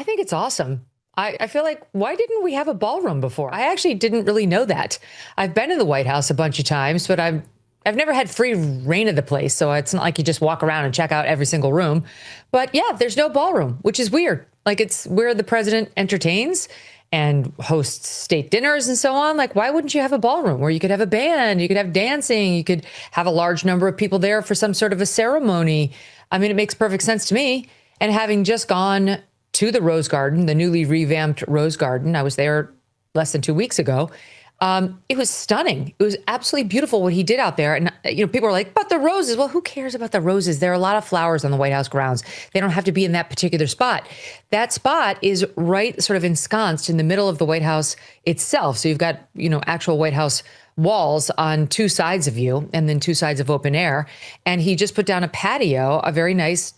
think it's awesome. I feel like, why didn't we have a ballroom before? I actually didn't really know that. I've been in the White House a bunch of times, but I've never had free reign of the place. So it's not like you just walk around and check out every single room. But yeah, there's no ballroom, which is weird. Like, it's where the president entertains and hosts state dinners and so on. Like, why wouldn't you have a ballroom where you could have a band, you could have dancing, you could have a large number of people there for some sort of a ceremony? I mean, it makes perfect sense to me. And having just gone to the Rose Garden, the newly revamped Rose Garden, I was there less than 2 weeks ago. It was stunning. It was absolutely beautiful what he did out there. And, people are like, but the roses. Well, who cares about the roses? There are a lot of flowers on the White House grounds. They don't have to be in that particular spot. That spot is right sort of ensconced in the middle of the White House itself. So you've got, actual White House walls on two sides of you and then two sides of open air. And he just put down a patio, a very nice,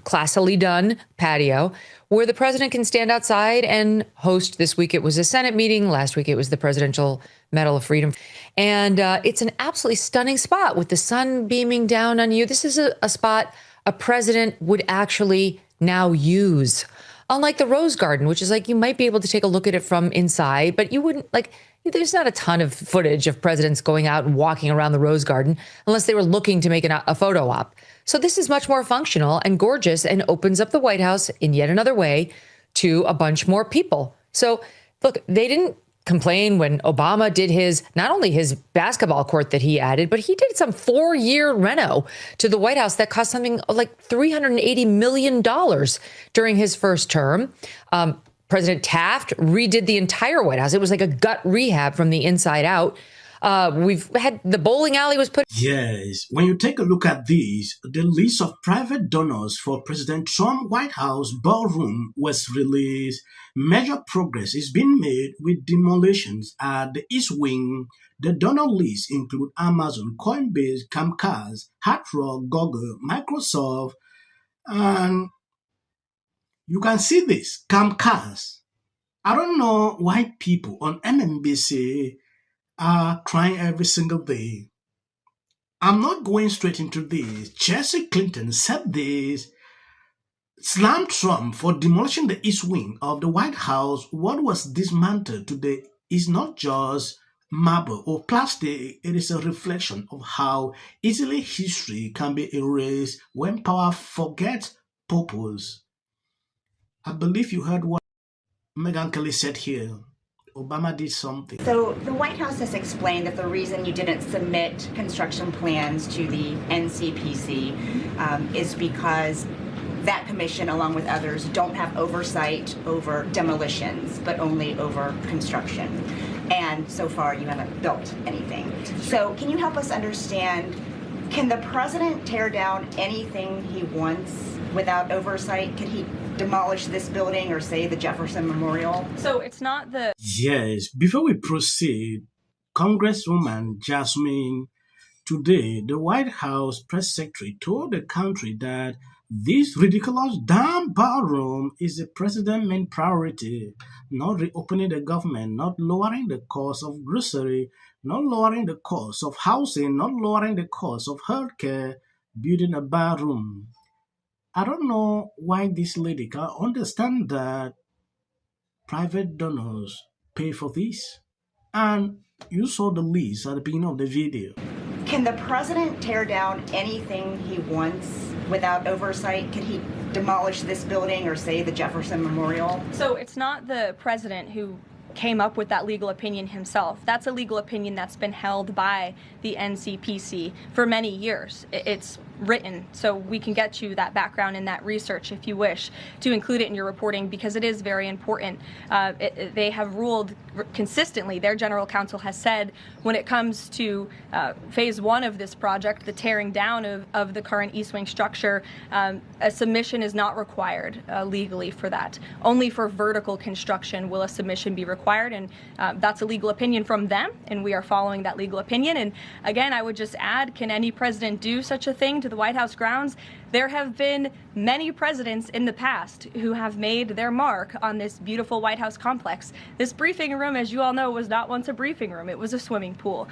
classily done patio where the president can stand outside and host. This week it was a Senate meeting. Last week it was the Presidential Medal of Freedom. And it's an absolutely stunning spot with the sun beaming down on you. This is a spot a president would actually now use. Unlike the Rose Garden, which is like, you might be able to take a look at it from inside, but you wouldn't there's not a ton of footage of presidents going out and walking around the Rose Garden unless they were looking to make a photo op. So this is much more functional and gorgeous and opens up the White House in yet another way to a bunch more people. So look, they didn't complain when Obama did not only his basketball court that he added, but he did some 4-year reno to the White House that cost something like $380 million during his first term. President Taft redid the entire White House. It was like a gut rehab from the inside out. We've had the bowling alley was put. Yes, when you take a look at these, the list of private donors for President Trump White House ballroom was released. Major progress is being made with demolitions at the East Wing. The donor list include Amazon, Coinbase, Comcast, Hard Rock, Google, Microsoft, and you can see this, Comcast. I don't know why people on MSNBC are crying every single day. I'm not going straight into this. Chelsea Clinton said this, slammed Trump for demolishing the East Wing of the White House. What was dismantled today is not just marble or plastic. It is a reflection of how easily history can be erased when power forgets purpose. I believe you heard what Megyn Kelly said here. Obama did something. So the White House has explained that the reason you didn't submit construction plans to the NCPC is because that commission, along with others, don't have oversight over demolitions, but only over construction. And so far, you haven't built anything. So can you help us understand, can the president tear down anything he wants without oversight? Can he demolish this building or say the Jefferson Memorial? So it's not the... Yes, before we proceed, Congresswoman Jasmine, today the White House press secretary told the country that this ridiculous damn ballroom is the president's main priority, not reopening the government, not lowering the cost of grocery, not lowering the cost of housing, not lowering the cost of healthcare, building a ballroom. I don't know why this lady can't understand that private donors pay for this. And you saw the list at the beginning of the video. Can the president tear down anything he wants without oversight? Can he demolish this building or say the Jefferson Memorial? So it's not the president who came up with that legal opinion himself. That's a legal opinion that's been held by the NCPC for many years. It's written, so we can get you that background and that research if you wish to include it in your reporting, because it is very important. They have ruled consistently, their general counsel has said, when it comes to phase one of this project, the tearing down of the current East Wing structure, a submission is not required legally for that. Only for vertical construction will a submission be required, and that's a legal opinion from them, and we are following that legal opinion. And again, I would just add, can any president do such a thing to the White House grounds? There have been many presidents in the past who have made their mark on this beautiful White House complex. This briefing room, as you all know, was not once a briefing room. It was a swimming pool.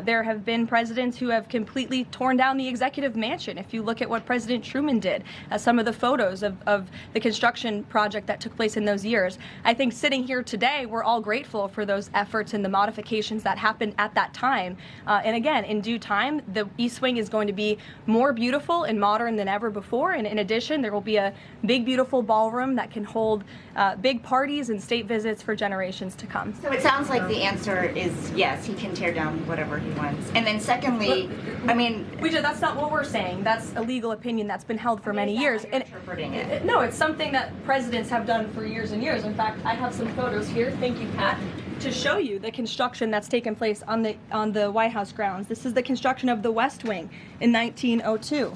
There have been presidents who have completely torn down the executive mansion. If you look at what President Truman did, some of the photos of the construction project that took place in those years, I think sitting here today, we're all grateful for those efforts and the modifications that happened at that time. And again, in due time, the East Wing is going to be more beautiful and modern than ever before. And in addition, there will be a big, beautiful ballroom that can hold big parties and state visits for generations to come. So it sounds like the answer is yes, he can tear down whatever he wants. And then secondly, I mean, that's not what we're saying. That's a legal opinion that's been held for many years. And interpreting it. No, it's something that presidents have done for years and years. In fact, I have some photos here. Thank you, Pat, to show you the construction that's taken place on the White House grounds. This is the construction of the West Wing in 1902.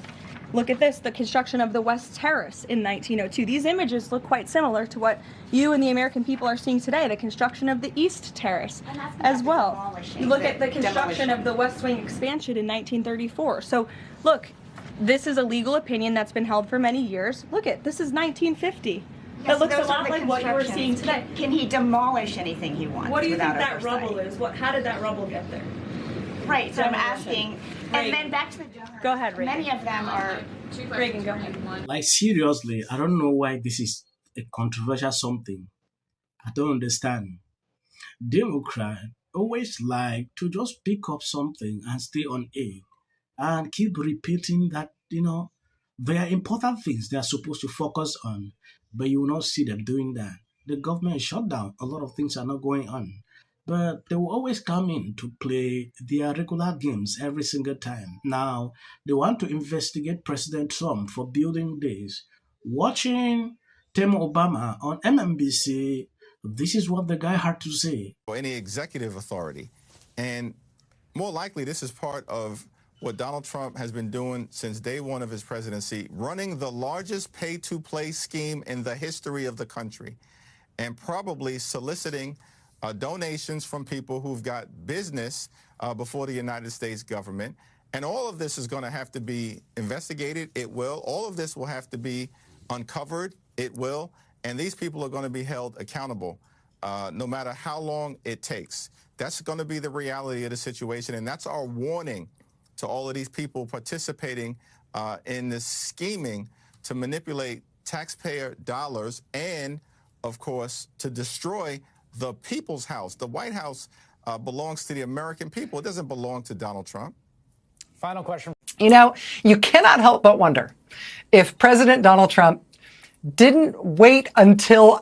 Look at this, the construction of the West Terrace in 1902. These images look quite similar to what you and the American people are seeing today, the construction of the East Terrace as well. You look at the construction of the West Wing expansion in 1934. So look, this is a legal opinion that's been held for many years. Look at, this is 1950. It looks a lot like what you were seeing today. Can he demolish anything he wants? What do you think that oversight? rubble is? How did that rubble get there? Right, so I'm asking, and then back to the donors. Go ahead, Reagan. Many of them are. Reagan, go ahead. Like, seriously, I don't know why this is a controversial something. I don't understand. Democrats always like to just pick up something and stay on it and keep repeating that, there are important things they are supposed to focus on, but you will not see them doing that. The government is shut down. A lot of things are not going on. But they will always come in to play their regular games every single time. Now, they want to investigate President Trump for building this. Watching Tim Obama on MSNBC, this is what the guy had to say. Or any executive authority. And more likely, this is part of what Donald Trump has been doing since day one of his presidency, running the largest pay-to-play scheme in the history of the country, and probably soliciting donations from people who've got business before the United States government. And all of this is going to have to be investigated. It will. All of this will have to be uncovered. It will. And these people are going to be held accountable no matter how long it takes. That's going to be the reality of the situation. And that's our warning to all of these people participating in this scheming to manipulate taxpayer dollars and, of course, to destroy the people's house. The White House belongs to the American people. It doesn't belong to Donald Trump. Final question. You cannot help but wonder if President Donald Trump didn't wait until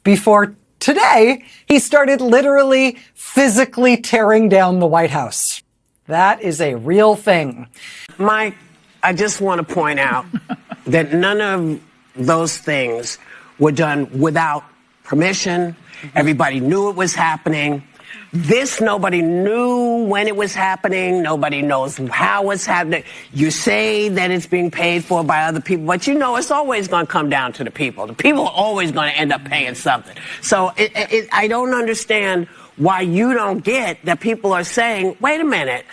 before today, he started literally physically tearing down the White House. That is a real thing. Mike, I just want to point out that none of those things were done without permission. Everybody knew it was happening. Nobody knew when it was happening. Nobody knows how it's happening. You say that it's being paid for by other people, but it's always going to come down to the people. The people are always going to end up paying something. So I don't understand why you don't get that people are saying, wait a minute.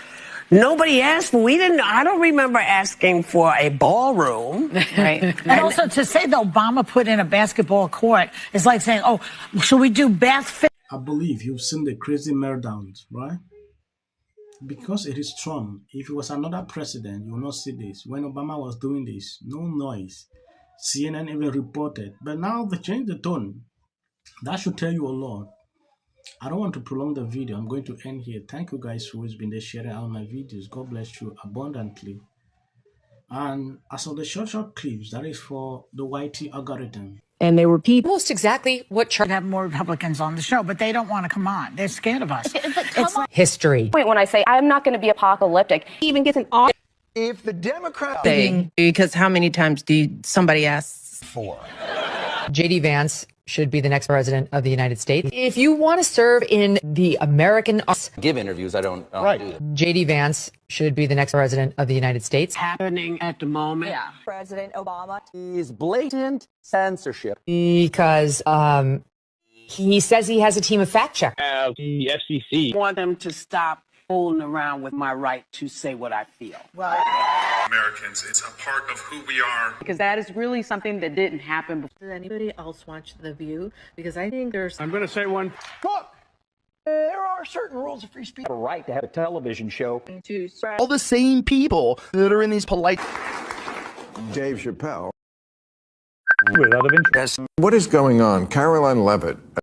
Nobody asked for, I don't remember asking for a ballroom. Right. And also to say that Obama put in a basketball court is like saying, oh, should we do fit? I believe you've seen the crazy meltdowns, right? Because it is Trump. If it was another president, you will not see this. When Obama was doing this, no noise. CNN even reported. But now they changed the tone. That should tell you a lot. I don't want to prolong the video. I'm going to end here. Thank you guys for always been there sharing all my videos. God bless you abundantly. And as of the short clips, that is for the YT algorithm. And they were people. Almost exactly what Trump Have more Republicans on the show, but they don't want to come on. They're scared of us. It's like history. When I say I'm not going to be apocalyptic, he even gets an off. If the Democrats because how many times somebody asks for JD Vance should be the next president of the United States. If you want to serve in the American give interviews, I don't do that. JD Vance should be the next president of the United States. Happening at the moment. Yeah. President Obama Is blatant censorship. Because he says he has a team of fact checkers. The FCC. I want them to stop fooling around with my right to say what I feel. Right. Americans. It's a part of who we are. Because that is really something that didn't happen before. Does anybody else watch The View? Because I think there's... I'm going to say one. Look, there are certain rules of free speech. A right to have a television show. All the same people that are in these polite... Dave Chappelle. Without of interest. What is going on? Caroline Levitt.